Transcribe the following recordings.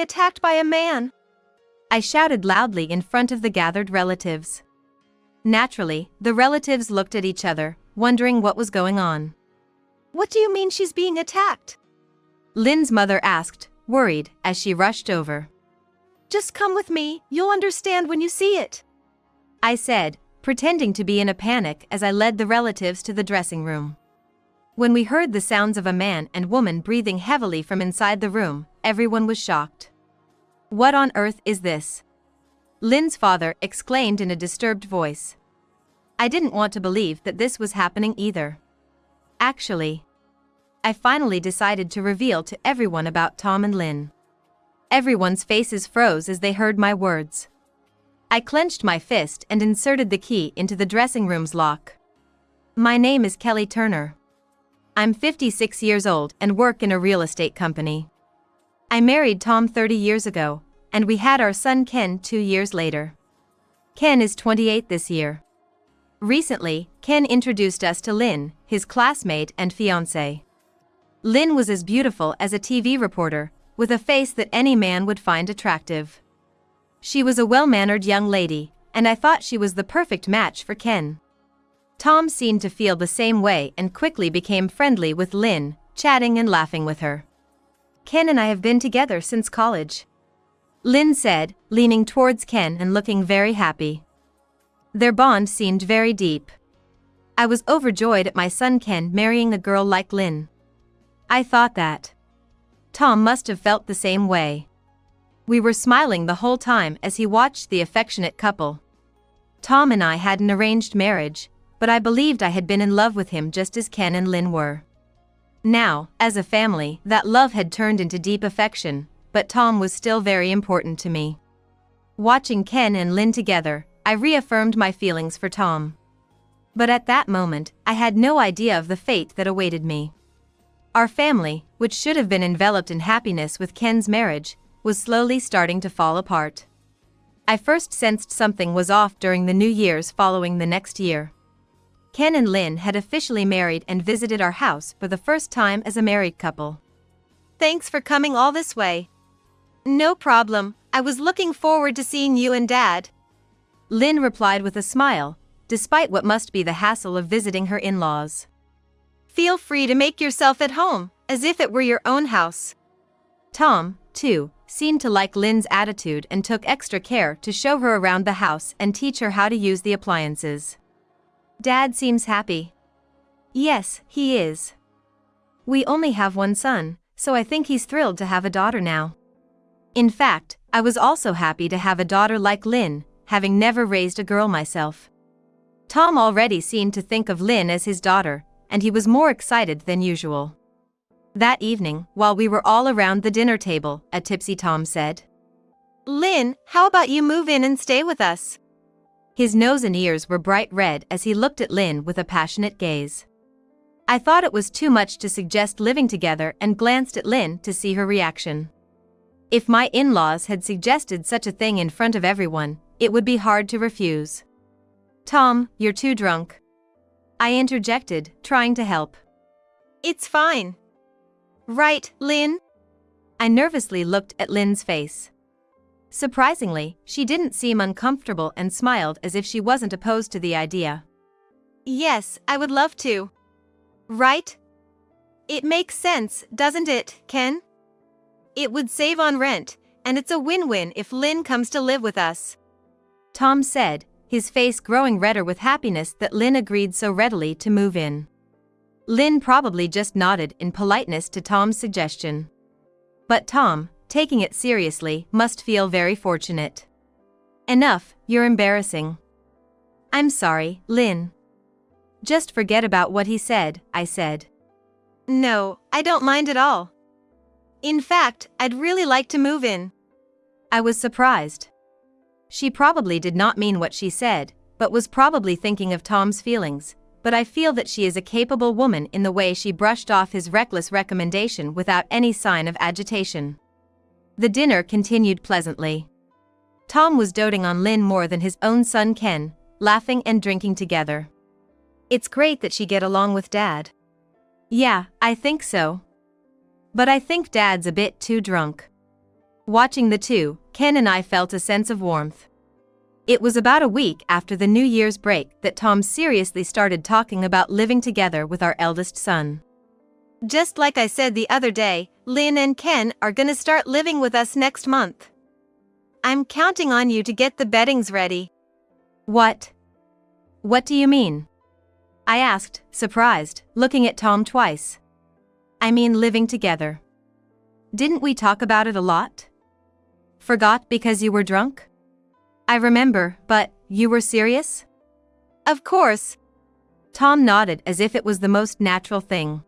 attacked by a man," I shouted loudly in front of the gathered relatives. Naturally, the relatives looked at each other, wondering what was going on. "What do you mean she's being attacked?" Lynn's mother asked, worried, as she rushed over. "Just come with me, you'll understand when you see it," I said, pretending to be in a panic as I led the relatives to the dressing room. When we heard the sounds of a man and woman breathing heavily from inside the room, everyone was shocked. "What on earth is this?" Lynn's father exclaimed in a disturbed voice. I didn't want to believe that this was happening either. Actually, I finally decided to reveal to everyone about Tom and Lynn. Everyone's faces froze as they heard my words. I clenched my fist and inserted the key into the dressing room's lock. "My name is Kelly Turner. I'm 56 years old and work in a real estate company. I married Tom 30 years ago, and we had our son Ken 2 years later. Ken is 28 this year. Recently, Ken introduced us to Lynn, his classmate and fiancée. Lynn was as beautiful as a TV reporter, with a face that any man would find attractive. She was a well-mannered young lady, and I thought she was the perfect match for Ken. Tom seemed to feel the same way and quickly became friendly with Lynn, chatting and laughing with her. Ken and I have been together since college," Lynn said, leaning towards Ken and looking very happy. Their bond seemed very deep. I was overjoyed at my son Ken marrying a girl like Lynn. I thought that Tom must have felt the same way. We were smiling the whole time as he watched the affectionate couple. Tom and I had an arranged marriage, but I believed I had been in love with him just as Ken and Lynn were. Now, as a family, that love had turned into deep affection, but Tom was still very important to me. Watching Ken and Lynn together, I reaffirmed my feelings for Tom. But at that moment, I had no idea of the fate that awaited me. Our family, which should have been enveloped in happiness with Ken's marriage, was slowly starting to fall apart. I first sensed something was off during the New Year's following the next year. Ken and Lynn had officially married and visited our house for the first time as a married couple. "Thanks for coming all this way." "No problem, I was looking forward to seeing you and Dad," Lynn replied with a smile, despite what must be the hassle of visiting her in-laws. "Feel free to make yourself at home, as if it were your own house." Tom, too, seemed to like Lynn's attitude and took extra care to show her around the house and teach her how to use the appliances. "Dad seems happy." "Yes, he is. We only have one son, so I think he's thrilled to have a daughter now." In fact, I was also happy to have a daughter like Lynn, having never raised a girl myself. Tom already seemed to think of Lynn as his daughter, and he was more excited than usual. That evening, while we were all around the dinner table, a tipsy Tom said, "Lynn, how about you move in and stay with us?" His nose and ears were bright red as he looked at Lynn with a passionate gaze. I thought it was too much to suggest living together and glanced at Lynn to see her reaction. If my in-laws had suggested such a thing in front of everyone, it would be hard to refuse. "Tom, you're too drunk," I interjected, trying to help. "It's fine. Right, Lynn?" I nervously looked at Lynn's face. Surprisingly, she didn't seem uncomfortable and smiled as if she wasn't opposed to the idea. "Yes, I would love to. Right? It makes sense, doesn't it, Ken? It would save on rent, and it's a win-win if Lynn comes to live with us," Tom said, his face growing redder with happiness that Lynn agreed so readily to move in. Lynn probably just nodded in politeness to Tom's suggestion. But Tom, taking it seriously, must feel very fortunate. "Enough, you're embarrassing." "I'm sorry, Lynn." "Just forget about what he said," I said. "No, I don't mind at all. In fact, I'd really like to move in." I was surprised. She probably did not mean what she said, but was probably thinking of Tom's feelings, but I feel that she is a capable woman in the way she brushed off his reckless recommendation without any sign of agitation. The dinner continued pleasantly. Tom was doting on Lynn more than his own son Ken, laughing and drinking together. "It's great that she get along with Dad." "Yeah, I think so. But I think Dad's a bit too drunk." Watching the two, Ken and I felt a sense of warmth. It was about a week after the New Year's break that Tom seriously started talking about living together with our eldest son. Just like I said the other day, Lynn and Ken are gonna start living with us next month. I'm counting on you to get the beddings ready. What? What do you mean? I asked, surprised, looking at Tom twice. I mean living together. Didn't we talk about it a lot? Forgot because you were drunk? I remember, but you were serious? Of course. Tom nodded as if it was the most natural thing.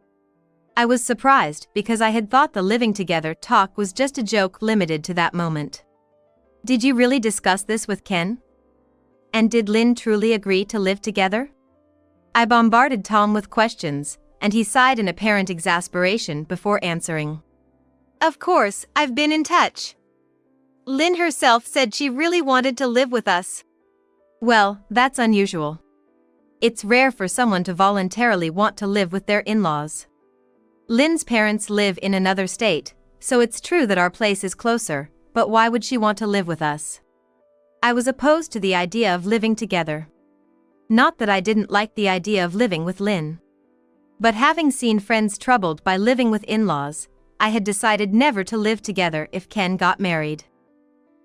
I was surprised because I had thought the living together talk was just a joke limited to that moment. Did you really discuss this with Ken? And did Lynn truly agree to live together? I bombarded Tom with questions, and he sighed in apparent exasperation before answering. Of course, I've been in touch. Lynn herself said she really wanted to live with us. Well, that's unusual. It's rare for someone to voluntarily want to live with their in-laws. Lynn's parents live in another state, so it's true that our place is closer, but why would she want to live with us? I was opposed to the idea of living together. Not that I didn't like the idea of living with Lynn. But having seen friends troubled by living with in-laws, I had decided never to live together if Ken got married.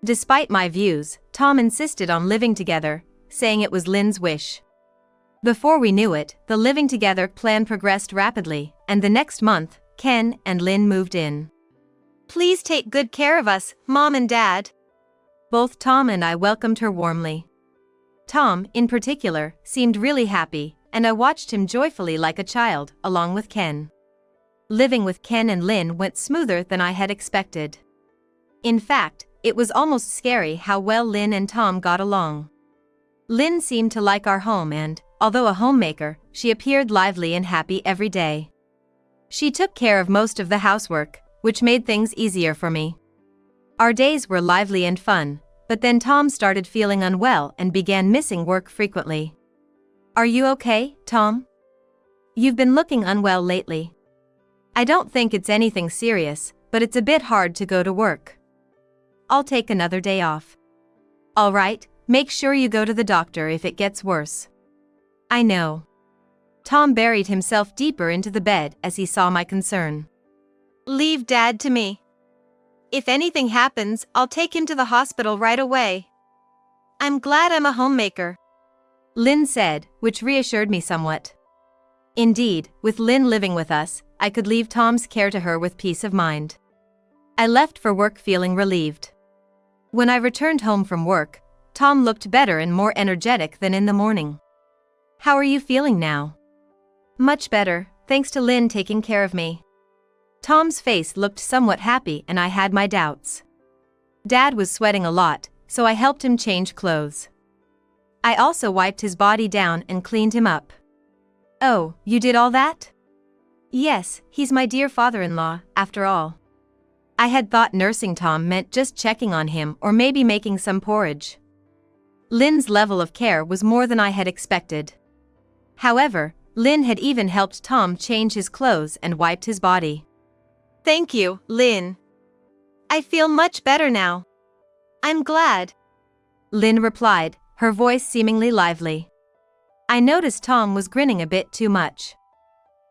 Despite my views, Tom insisted on living together, saying it was Lynn's wish. Before we knew it, the living together plan progressed rapidly, and the next month, Ken and Lynn moved in. Please take good care of us, Mom and Dad. Both Tom and I welcomed her warmly. Tom, in particular, seemed really happy, and I watched him joyfully like a child, along with Ken. Living with Ken and Lynn went smoother than I had expected. In fact, it was almost scary how well Lynn and Tom got along. Lynn seemed to like our home and, although a homemaker, she appeared lively and happy every day. She took care of most of the housework, which made things easier for me. Our days were lively and fun, but then Tom started feeling unwell and began missing work frequently. Are you okay, Tom? You've been looking unwell lately. I don't think it's anything serious, but it's a bit hard to go to work. I'll take another day off. All right, make sure you go to the doctor if it gets worse. I know. Tom buried himself deeper into the bed as he saw my concern. Leave Dad to me. If anything happens, I'll take him to the hospital right away. I'm glad I'm a homemaker. Lynn said, which reassured me somewhat. Indeed, with Lynn living with us, I could leave Tom's care to her with peace of mind. I left for work feeling relieved. When I returned home from work, Tom looked better and more energetic than in the morning. How are you feeling now? Much better, thanks to Lynn taking care of me. Tom's face looked somewhat happy and I had my doubts. Dad was sweating a lot, so I helped him change clothes. I also wiped his body down and cleaned him up. Oh, you did all that? Yes, he's my dear father-in-law, after all. I had thought nursing Tom meant just checking on him or maybe making some porridge. Lynn's level of care was more than I had expected. However, Lynn had even helped Tom change his clothes and wiped his body. Thank you, Lynn. I feel much better now. I'm glad. Lynn replied, her voice seemingly lively. I noticed Tom was grinning a bit too much.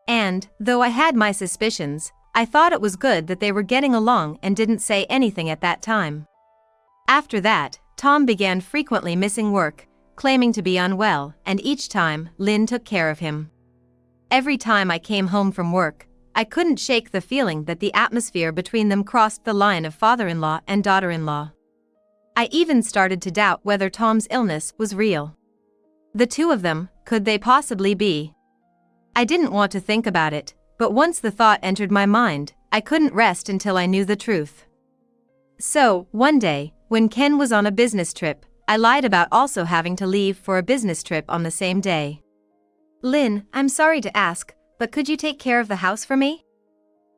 And, though I had my suspicions, I thought it was good that they were getting along and didn't say anything at that time. After that, Tom began frequently missing work, claiming to be unwell, and each time, Lynn took care of him. Every time I came home from work, I couldn't shake the feeling that the atmosphere between them crossed the line of father-in-law and daughter-in-law. I even started to doubt whether Tom's illness was real. The two of them, could they possibly be? I didn't want to think about it, but once the thought entered my mind, I couldn't rest until I knew the truth. So, one day, when Ken was on a business trip, I lied about also having to leave for a business trip on the same day. Lynn, I'm sorry to ask, but could you take care of the house for me?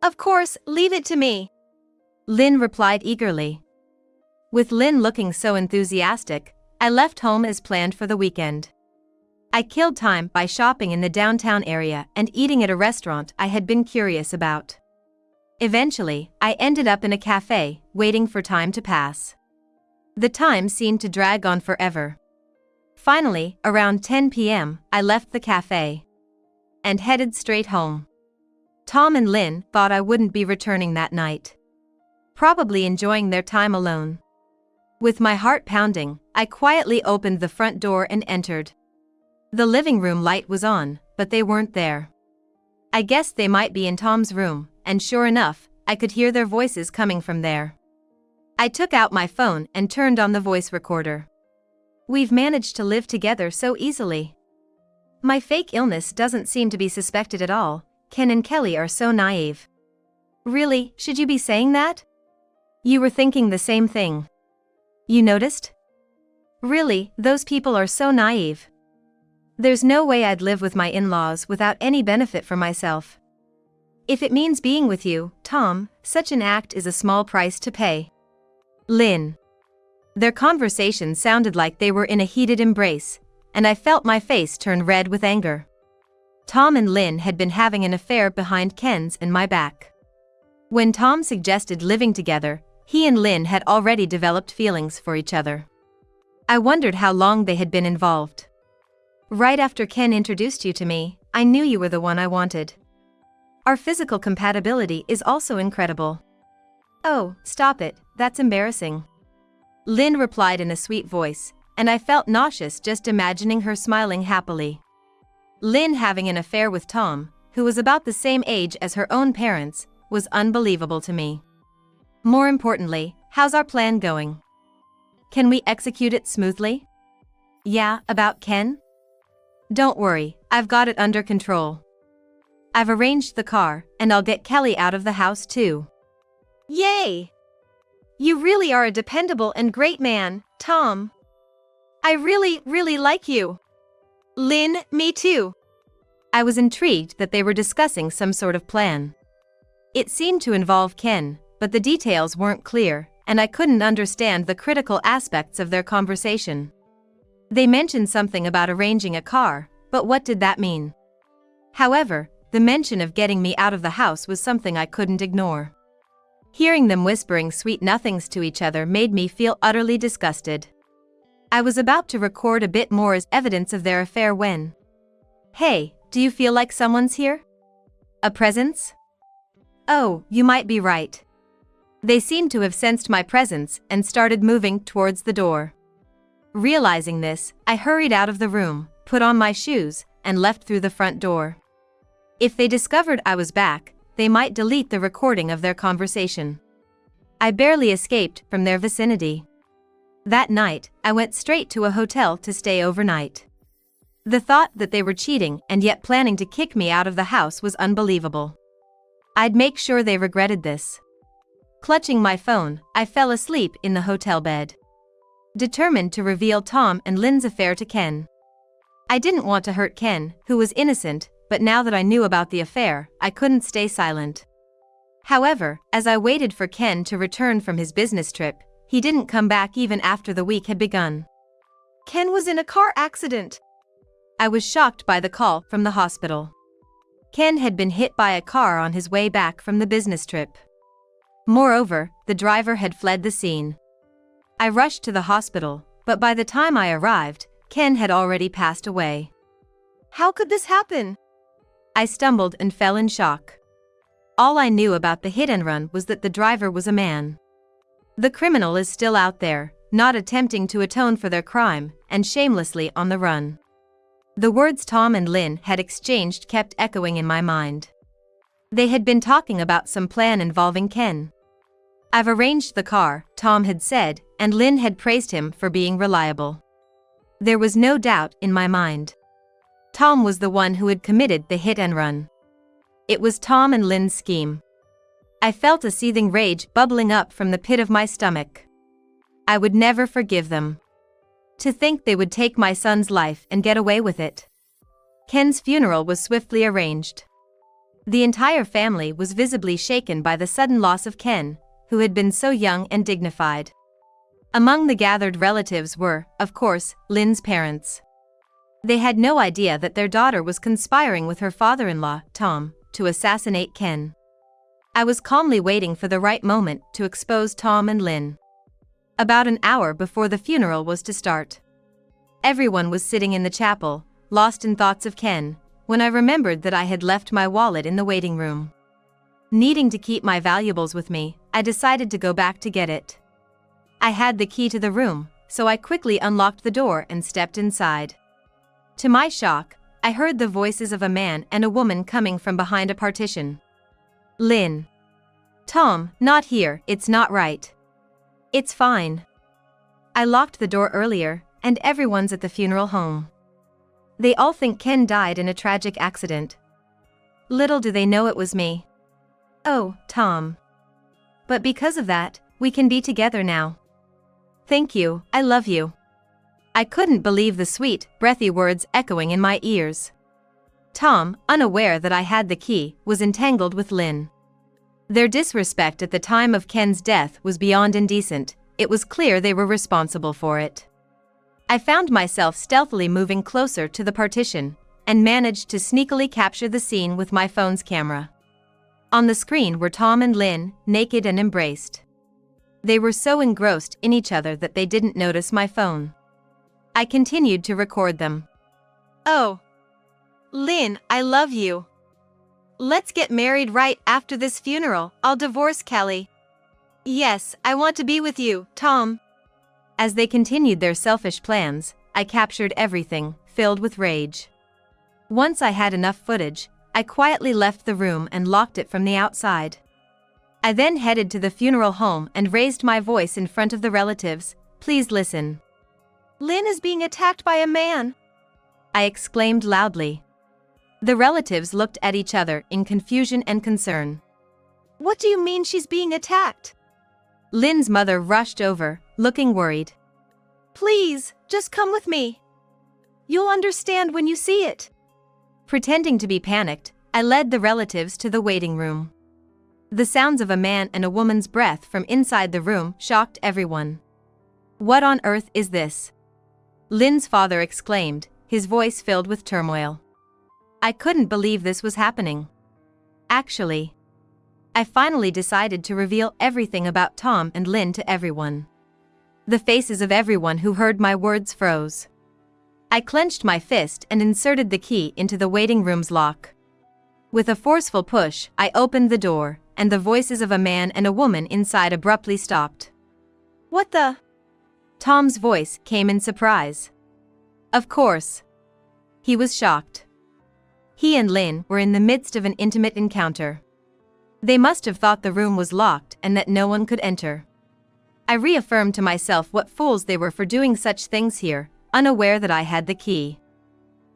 Of course, leave it to me. Lynn replied eagerly. With Lynn looking so enthusiastic, I left home as planned for the weekend. I killed time by shopping in the downtown area and eating at a restaurant I had been curious about. Eventually, I ended up in a cafe, waiting for time to pass. The time seemed to drag on forever. Finally, around 10 p.m., I left the cafe and headed straight home. Tom and Lynn thought I wouldn't be returning that night, probably enjoying their time alone. With my heart pounding, I quietly opened the front door and entered. The living room light was on, but they weren't there. I guessed they might be in Tom's room, and sure enough, I could hear their voices coming from there. I took out my phone and turned on the voice recorder. "We've managed to live together so easily. My fake illness doesn't seem to be suspected at all. Ken and Kelly are so naive." "Really, should you be saying that? You were thinking the same thing. You noticed? Really, those people are so naive. There's no way I'd live with my in-laws without any benefit for myself. If it means being with you, Tom, such an act is a small price to pay." Lynn. Their conversation sounded like they were in a heated embrace, and I felt my face turn red with anger. Tom and Lynn had been having an affair behind Ken's and my back. When Tom suggested living together, he and Lynn had already developed feelings for each other. I wondered how long they had been involved. "Right after Ken introduced you to me, I knew you were the one I wanted. Our physical compatibility is also incredible." "Oh, stop it, that's embarrassing." Lynn replied in a sweet voice, and I felt nauseous just imagining her smiling happily. Lynn having an affair with Tom, who was about the same age as her own parents, was unbelievable to me. More importantly, how's our plan going? Can we execute it smoothly? "Yeah, about Ken? Don't worry, I've got it under control. I've arranged the car, and I'll get Kelly out of the house too." Yay! You really are a dependable and great man, Tom. I really like you. Lynn, me too. I was intrigued that they were discussing some sort of plan. It seemed to involve Ken, but the details weren't clear, and I couldn't understand the critical aspects of their conversation. They mentioned something about arranging a car, but what did that mean? However, the mention of getting me out of the house was something I couldn't ignore. Hearing them whispering sweet nothings to each other made me feel utterly disgusted. I was about to record a bit more as evidence of their affair when... "Hey, do you feel like someone's here? A presence?" "Oh, you might be right." They seemed to have sensed my presence and started moving towards the door. Realizing this, I hurried out of the room, put on my shoes, and left through the front door. If they discovered I was back, they might delete the recording of their conversation. I barely escaped from their vicinity. That night, I went straight to a hotel to stay overnight. The thought that they were cheating and yet planning to kick me out of the house was unbelievable. I'd make sure they regretted this. Clutching my phone, I fell asleep in the hotel bed, determined to reveal Tom and Lynn's affair to Ken. I didn't want to hurt Ken, who was innocent, but now that I knew about the affair, I couldn't stay silent. However, as I waited for Ken to return from his business trip, he didn't come back even after the week had begun. Ken was in a car accident. I was shocked by the call from the hospital. Ken had been hit by a car on his way back from the business trip. Moreover, the driver had fled the scene. I rushed to the hospital, but by the time I arrived, Ken had already passed away. How could this happen? I stumbled and fell in shock. All I knew about the hit and run was that the driver was a man. The criminal is still out there, not attempting to atone for their crime, and shamelessly on the run. The words Tom and Lynn had exchanged kept echoing in my mind. They had been talking about some plan involving Ken. "I've arranged the car," Tom had said, and Lynn had praised him for being reliable. There was no doubt in my mind. Tom was the one who had committed the hit and run. It was Tom and Lynn's scheme. I felt a seething rage bubbling up from the pit of my stomach. I would never forgive them. To think they would take my son's life and get away with it. Ken's funeral was swiftly arranged. The entire family was visibly shaken by the sudden loss of Ken, who had been so young and dignified. Among the gathered relatives were, of course, Lynn's parents. They had no idea that their daughter was conspiring with her father-in-law, Tom, to assassinate Ken. I was calmly waiting for the right moment to expose Tom and Lynn. About an hour before the funeral was to start, everyone was sitting in the chapel, lost in thoughts of Ken, when I remembered that I had left my wallet in the waiting room. Needing to keep my valuables with me, I decided to go back to get it. I had the key to the room, so I quickly unlocked the door and stepped inside. To my shock, I heard the voices of a man and a woman coming from behind a partition. Lynn. Tom, not here, it's not right. It's fine. I locked the door earlier, and everyone's at the funeral home. They all think Ken died in a tragic accident. Little do they know it was me. Oh, Tom. But because of that, we can be together now. Thank you, I love you. I couldn't believe the sweet, breathy words echoing in my ears. Tom, unaware that I had the key, was entangled with Lynn. Their disrespect at the time of Ken's death was beyond indecent. It was clear they were responsible for it. I found myself stealthily moving closer to the partition, and managed to sneakily capture the scene with my phone's camera. On the screen were Tom and Lynn, naked and embraced. They were so engrossed in each other that they didn't notice my phone. I continued to record them. Oh. Lynn, I love you. Let's get married right after this funeral. I'll divorce Kelly. Yes, I want to be with you, Tom. As they continued their selfish plans, I captured everything, filled with rage. Once I had enough footage, I quietly left the room and locked it from the outside. I then headed to the funeral home and raised my voice in front of the relatives. Please listen. Lynn is being attacked by a man, I exclaimed loudly. The relatives looked at each other in confusion and concern. What do you mean she's being attacked? Lynn's mother rushed over, looking worried. Please, just come with me. You'll understand when you see it. Pretending to be panicked, I led the relatives to the waiting room. The sounds of a man and a woman's breath from inside the room shocked everyone. What on earth is this? Lynn's father exclaimed, his voice filled with turmoil. I couldn't believe this was happening. Actually, I finally decided to reveal everything about Tom and Lynn to everyone. The faces of everyone who heard my words froze. I clenched my fist and inserted the key into the waiting room's lock. With a forceful push, I opened the door, and the voices of a man and a woman inside abruptly stopped. What the? Tom's voice came in surprise. Of course. He was shocked. He and Lynn were in the midst of an intimate encounter. They must have thought the room was locked and that no one could enter. I reaffirmed to myself what fools they were for doing such things here, unaware that I had the key.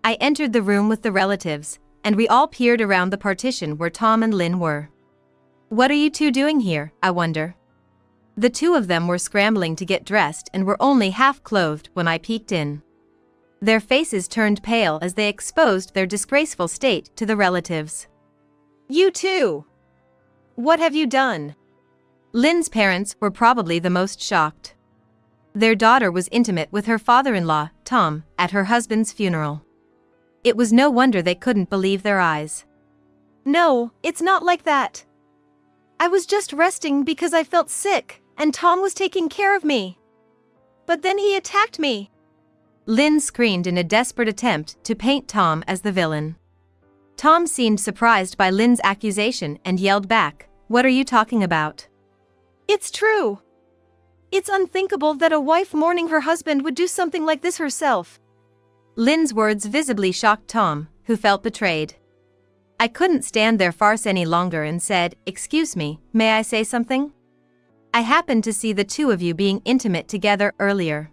I entered the room with the relatives, and we all peered around the partition where Tom and Lynn were. What are you two doing here, I wonder? The two of them were scrambling to get dressed and were only half clothed when I peeked in. Their faces turned pale as they exposed their disgraceful state to the relatives. You too. What have you done? Lynn's parents were probably the most shocked. Their daughter was intimate with her father-in-law, Tom, at her husband's funeral. It was no wonder they couldn't believe their eyes. No, it's not like that. I was just resting because I felt sick, and Tom was taking care of me. But then he attacked me. Lynn screamed in a desperate attempt to paint Tom as the villain. Tom seemed surprised by Lynn's accusation and yelled back, "What are you talking about?" It's true. It's unthinkable that a wife mourning her husband would do something like this herself. Lynn's words visibly shocked Tom, who felt betrayed. I couldn't stand their farce any longer and said, "Excuse me, may I say something? I happened to see the two of you being intimate together earlier."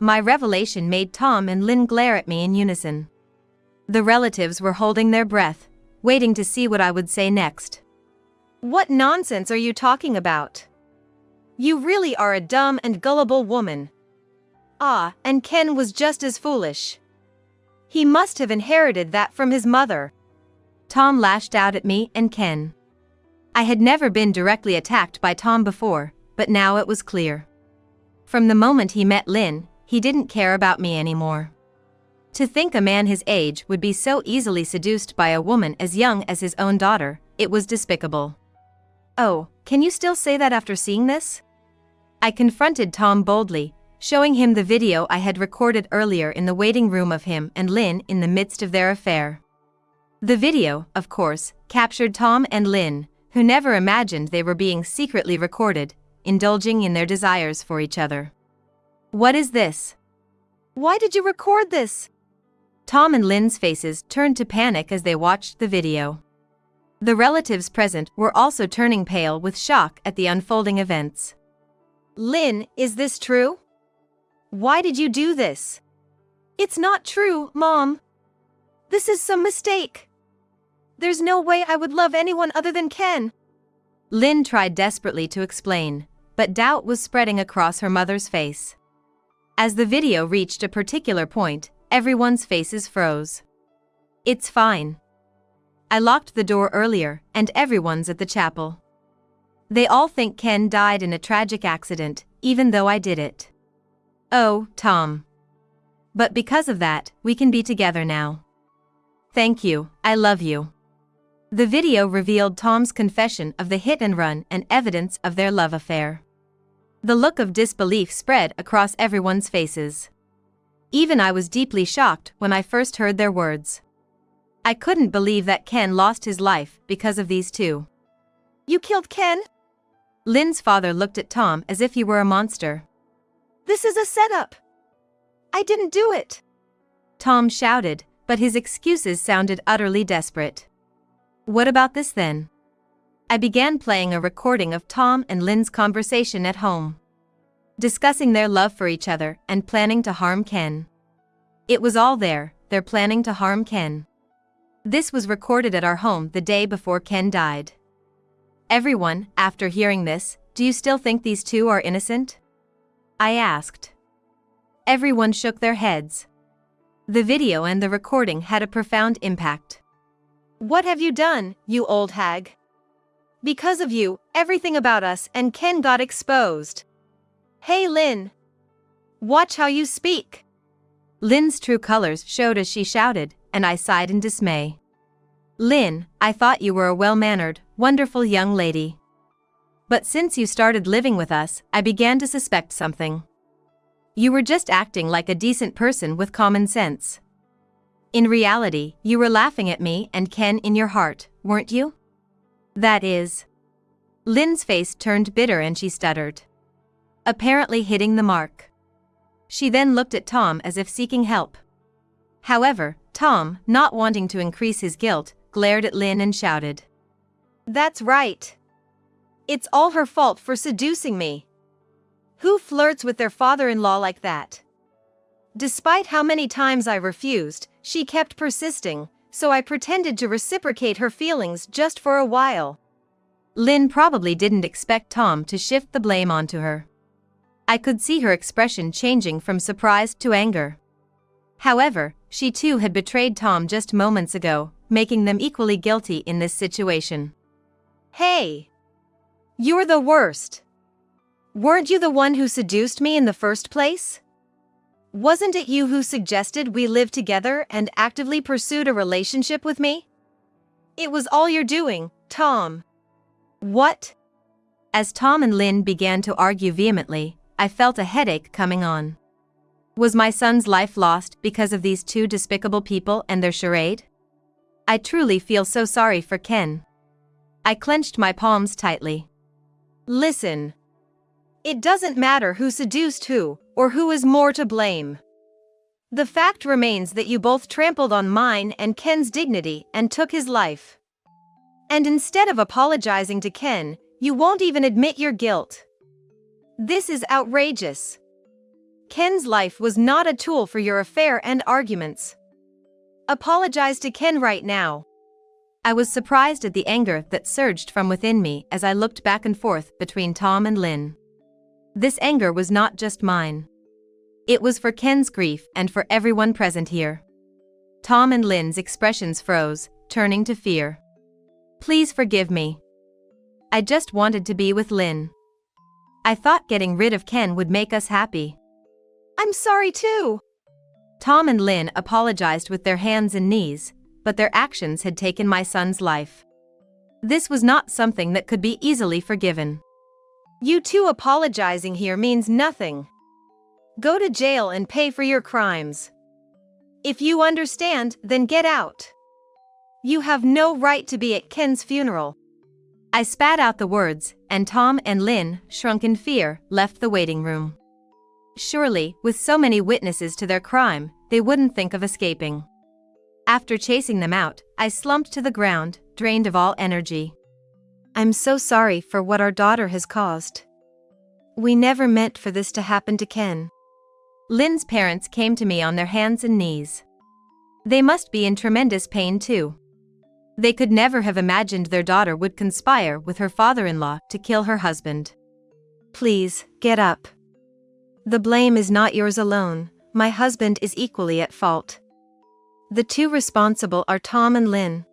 My revelation made Tom and Lynn glare at me in unison. The relatives were holding their breath, waiting to see what I would say next. What nonsense are you talking about? You really are a dumb and gullible woman. Ah, and Ken was just as foolish. He must have inherited that from his mother. Tom lashed out at me and Ken. I had never been directly attacked by Tom before, but now it was clear. From the moment he met Lynn, he didn't care about me anymore. To think a man his age would be so easily seduced by a woman as young as his own daughter, it was despicable. Oh, can you still say that after seeing this? I confronted Tom boldly, showing him the video I had recorded earlier in the waiting room of him and Lynn in the midst of their affair. The video, of course, captured Tom and Lynn, who never imagined they were being secretly recorded, indulging in their desires for each other. What is this? Why did you record this? Tom and Lynn's faces turned to panic as they watched the video. The relatives present were also turning pale with shock at the unfolding events. Lynn, is this true? Why did you do this? It's not true, Mom. This is some mistake. There's no way I would love anyone other than Ken. Lynn tried desperately to explain, but doubt was spreading across her mother's face. As the video reached a particular point, everyone's faces froze. It's fine. I locked the door earlier, and everyone's at the chapel. They all think Ken died in a tragic accident, even though I did it. Oh, Tom. But because of that, we can be together now. Thank you, I love you. The video revealed Tom's confession of the hit and run and evidence of their love affair. The look of disbelief spread across everyone's faces. Even I was deeply shocked when I first heard their words. I couldn't believe that Ken lost his life because of these two. You killed Ken? Lynn's father looked at Tom as if he were a monster. This is a setup. I didn't do it. Tom shouted, but his excuses sounded utterly desperate. What about this then? I began playing a recording of Tom and Lynn's conversation at home, discussing their love for each other and planning to harm Ken. It was all there, their planning to harm Ken. This was recorded at our home the day before Ken died. Everyone, after hearing this, do you still think these two are innocent? I asked. Everyone shook their heads. The video and the recording had a profound impact. What have you done, you old hag? Because of you, everything about us and Ken got exposed. Hey Lynn. Watch how you speak. Lynn's true colors showed as she shouted, and I sighed in dismay. Lynn, I thought you were a well-mannered, wonderful young lady. But since you started living with us, I began to suspect something. You were just acting like a decent person with common sense. In reality, you were laughing at me and Ken in your heart, weren't you? That is. Lynn's face turned bitter and she stuttered, apparently hitting the mark. She then looked at Tom as if seeking help. However, Tom, not wanting to increase his guilt, glared at Lynn and shouted. That's right. It's all her fault for seducing me. Who flirts with their father-in-law like that? Despite how many times I refused, she kept persisting, so I pretended to reciprocate her feelings just for a while. Lynn probably didn't expect Tom to shift the blame onto her. I could see her expression changing from surprise to anger. However, she too had betrayed Tom just moments ago, making them equally guilty in this situation. Hey! You're the worst. Weren't you the one who seduced me in the first place? Wasn't it you who suggested we live together and actively pursued a relationship with me? It was all you're doing, Tom. What? As Tom and Lynn began to argue vehemently, I felt a headache coming on. Was my son's life lost because of these two despicable people and their charade? I truly feel so sorry for Ken. I clenched my palms tightly. Listen. It doesn't matter who seduced who, or who is more to blame. The fact remains that you both trampled on mine and Ken's dignity and took his life. And instead of apologizing to Ken, you won't even admit your guilt. This is outrageous. Ken's life was not a tool for your affair and arguments. Apologize to Ken right now. I was surprised at the anger that surged from within me as I looked back and forth between Tom and Lynn. This anger was not just mine. It was for Ken's grief and for everyone present here. Tom and Lynn's expressions froze, turning to fear. Please forgive me. I just wanted to be with Lynn. I thought getting rid of Ken would make us happy. I'm sorry too. Tom and Lynn apologized with their hands and knees, but their actions had taken my son's life. This was not something that could be easily forgiven. You two apologizing here means nothing. Go to jail and pay for your crimes. If you understand, then get out. You have no right to be at Ken's funeral. I spat out the words, and Tom and Lynn, shrunk in fear, left the waiting room. Surely, with so many witnesses to their crime, they wouldn't think of escaping. After chasing them out, I slumped to the ground, drained of all energy. I'm so sorry for what our daughter has caused. We never meant for this to happen to Ken. Lynn's parents came to me on their hands and knees. They must be in tremendous pain too. They could never have imagined their daughter would conspire with her father-in-law to kill her husband. Please, get up. The blame is not yours alone, my husband is equally at fault. The two responsible are Tom and Lynn.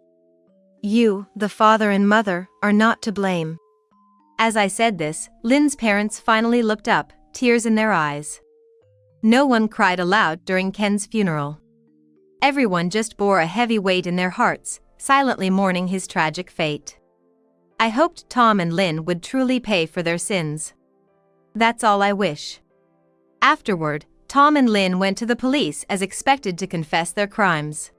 You, the father and mother, are not to blame. As I said this, Lynn's parents finally looked up, tears in their eyes. No one cried aloud during Ken's funeral. Everyone just bore a heavy weight in their hearts, silently mourning his tragic fate. I hoped Tom and Lynn would truly pay for their sins. That's all I wish. Afterward, Tom and Lynn went to the police as expected to confess their crimes.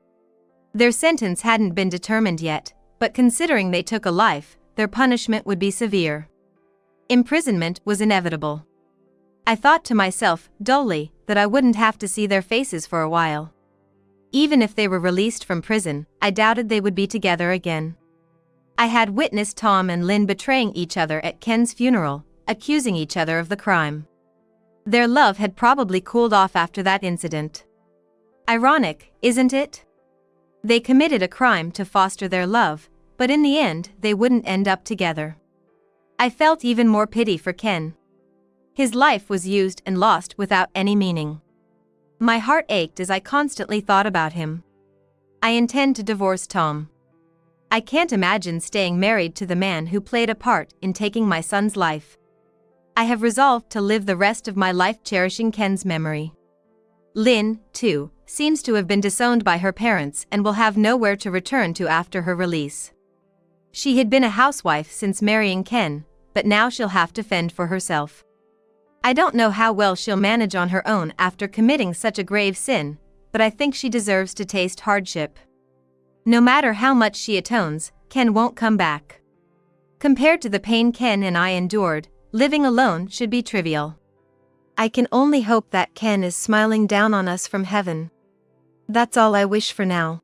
Their sentence hadn't been determined yet, but considering they took a life, their punishment would be severe. Imprisonment was inevitable. I thought to myself, dully, that I wouldn't have to see their faces for a while. Even if they were released from prison, I doubted they would be together again. I had witnessed Tom and Lynn betraying each other at Ken's funeral, accusing each other of the crime. Their love had probably cooled off after that incident. Ironic, isn't it? They committed a crime to foster their love, but in the end, they wouldn't end up together. I felt even more pity for Ken. His life was used and lost without any meaning. My heart ached as I constantly thought about him. I intend to divorce Tom. I can't imagine staying married to the man who played a part in taking my son's life. I have resolved to live the rest of my life cherishing Ken's memory. Lynn, too, seems to have been disowned by her parents and will have nowhere to return to after her release. She had been a housewife since marrying Ken, but now she'll have to fend for herself. I don't know how well she'll manage on her own after committing such a grave sin, but I think she deserves to taste hardship. No matter how much she atones, Ken won't come back. Compared to the pain Ken and I endured, living alone should be trivial. I can only hope that Ken is smiling down on us from heaven. That's all I wish for now.